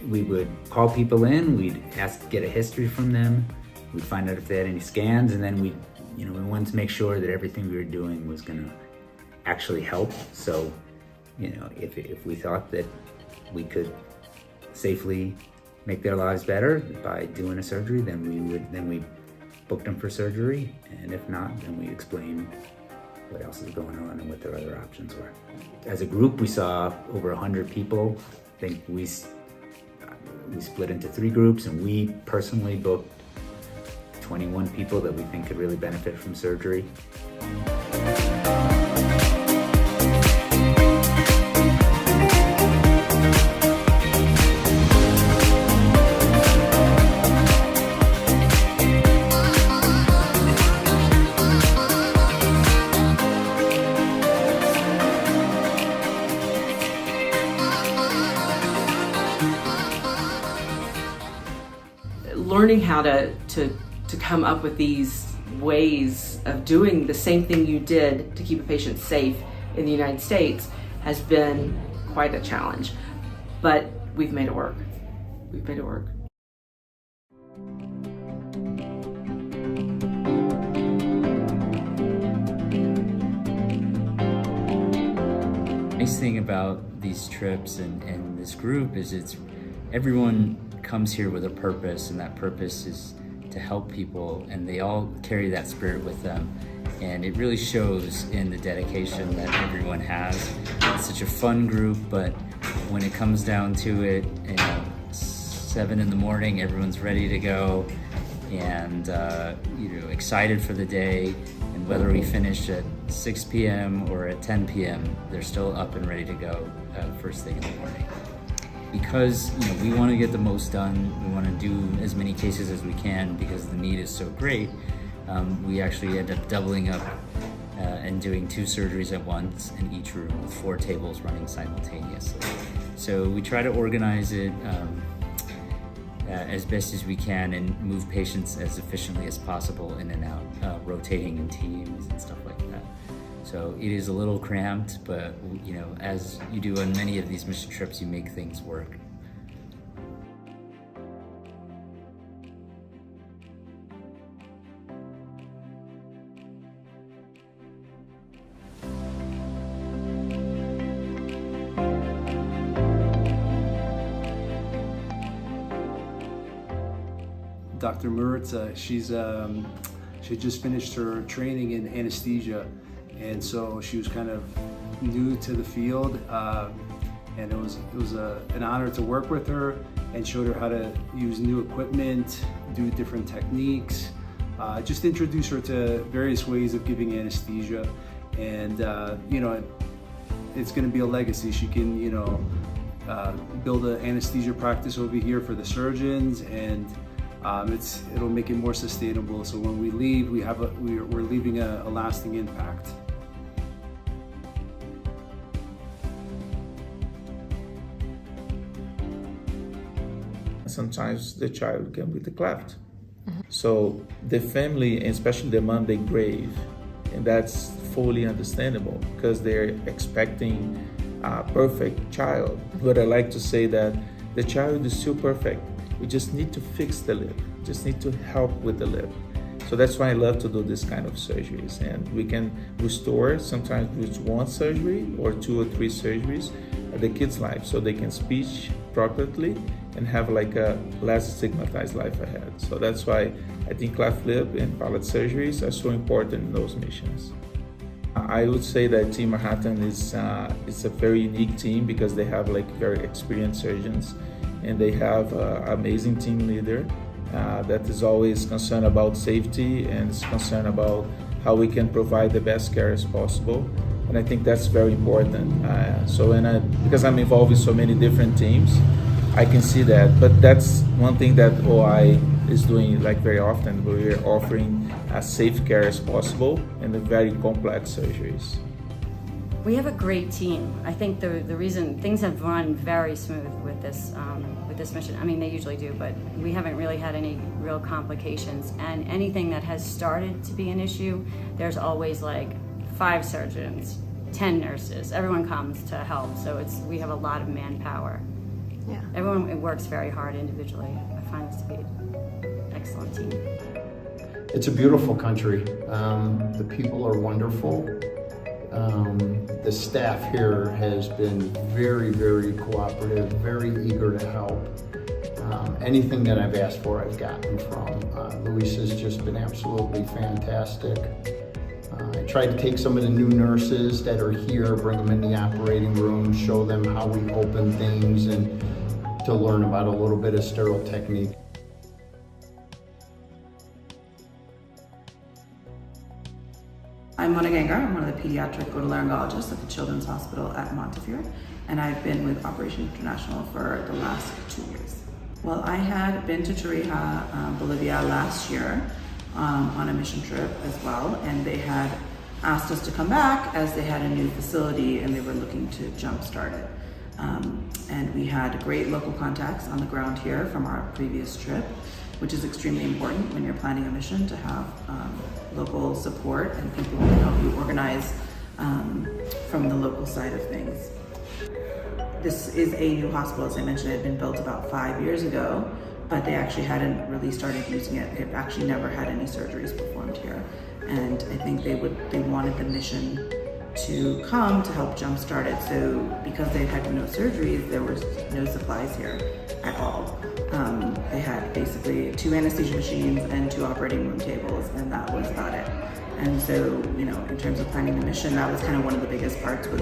we would call people in, we'd get a history from them, we'd find out if they had any scans, and then we wanted to make sure that everything we were doing was gonna actually help. So, if we thought that we could safely make their lives better by doing a surgery, then we booked them for surgery, and if not, then we explained what else is going on and what their other options were. As a group, we saw over 100 people. I think we split into 3 groups, and we personally booked 21 people that we think could really benefit from surgery. Learning how to come up with these ways of doing the same thing you did to keep a patient safe in the United States has been quite a challenge, but we've made it work. We've made it work. Nice thing about these trips and this group is everyone comes here with a purpose, and that purpose is to help people, and they all carry that spirit with them, and it really shows in the dedication that everyone has. It's such a fun group, but when it comes down to it, 7 in the morning, everyone's ready to go and excited for the day, and whether we finish at 6 p.m. or at 10 p.m., they're still up and ready to go first thing in the morning. Because we want to get the most done, we want to do as many cases as we can because the need is so great. We actually end up doubling up and doing 2 surgeries at once in each room with 4 tables running simultaneously. So we try to organize it as best as we can and move patients as efficiently as possible in and out, rotating in teams and stuff like that. So it is a little cramped, but as you do on many of these mission trips, you make things work. Dr. Mertz, she just finished her training in anesthesia, and so she was kind of new to the field, and it was an honor to work with her and showed her how to use new equipment, do different techniques, just introduce her to various ways of giving anesthesia, and it's going to be a legacy. She can build an anesthesia practice over here for the surgeons, and it'll make it more sustainable. So when we leave, we're leaving a lasting impact. Sometimes the child can be the cleft. So the family, and especially the mom, they grave, and that's fully understandable because they're expecting a perfect child. But I like to say that the child is still perfect. We just need to fix the lip, just need to help with the lip. So that's why I love to do this kind of surgeries, and we can restore sometimes with 1 surgery or 2 or 3 surgeries the kid's life, so they can speak properly and have like a less stigmatized life ahead. So that's why I think cleft lip and palate surgeries are so important in those missions. I would say that Team Manhattan is a very unique team because they have like very experienced surgeons, and they have an amazing team leader that is always concerned about safety and is concerned about how we can provide the best care as possible. And I think that's very important. Because I'm involved in so many different teams, I can see that. But that's one thing that OI is doing like very often. We're offering as safe care as possible in the very complex surgeries. We have a great team. I think the reason things have run very smooth with this mission. I mean, they usually do, but we haven't really had any real complications. And anything that has started to be an issue, there's always like 5 surgeons, 10 nurses. Everyone comes to help. So we have a lot of manpower. Yeah. Everyone everyone works very hard individually. I find this to be an excellent team. It's a beautiful country. The people are wonderful. The staff here has been very, very cooperative, very eager to help. Anything that I've asked for, I've gotten from. Luisa's just been absolutely fantastic. I tried to take some of the new nurses that are here, bring them in the operating room, show them how we open things, and to learn about a little bit of sterile technique. I'm Mona Gengar. I'm one of the pediatric otolaryngologists at the Children's Hospital at Montefiore, and I've been with Operation International for the last 2 years. Well, I had been to Tarija, Bolivia last year on a mission trip as well, and they had asked us to come back as they had a new facility and they were looking to jumpstart it. And we had great local contacts on the ground here from our previous trip, which is extremely important when you're planning a mission to have local support and people who can help you organize from the local side of things. This is a new hospital, as I mentioned. It had been built about 5 years ago, but they actually hadn't really started using it. They've actually never had any surgeries performed here. And I think they wanted the mission to come to help jumpstart it. So because they had no surgeries, there was no supplies here at all. They had basically 2 anesthesia machines and 2 operating room tables, and that was about it. And so, you know, in terms of planning the mission, that was kind of one of the biggest parts, was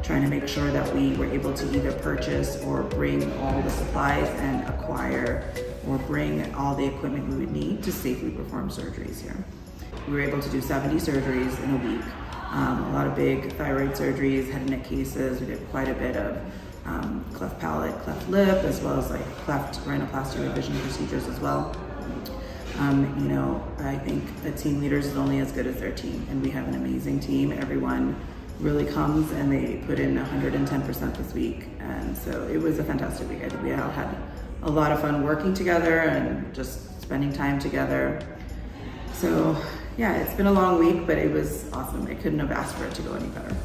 trying to make sure that we were able to either purchase or bring all the supplies and acquire or bring all the equipment we would need to safely perform surgeries here. We were able to do 70 surgeries in a week. A lot of big thyroid surgeries, head and neck cases. We did quite a bit of cleft palate, cleft lip, as well as like cleft rhinoplasty revision procedures as well. You know, I think a team leader is only as good as their team, and we have an amazing team. Everyone really comes and they put in 110% this week, and so it was a fantastic week. I think we all had a lot of fun working together and just spending time together. So yeah, it's been a long week, but it was awesome. I couldn't have asked for it to go any better.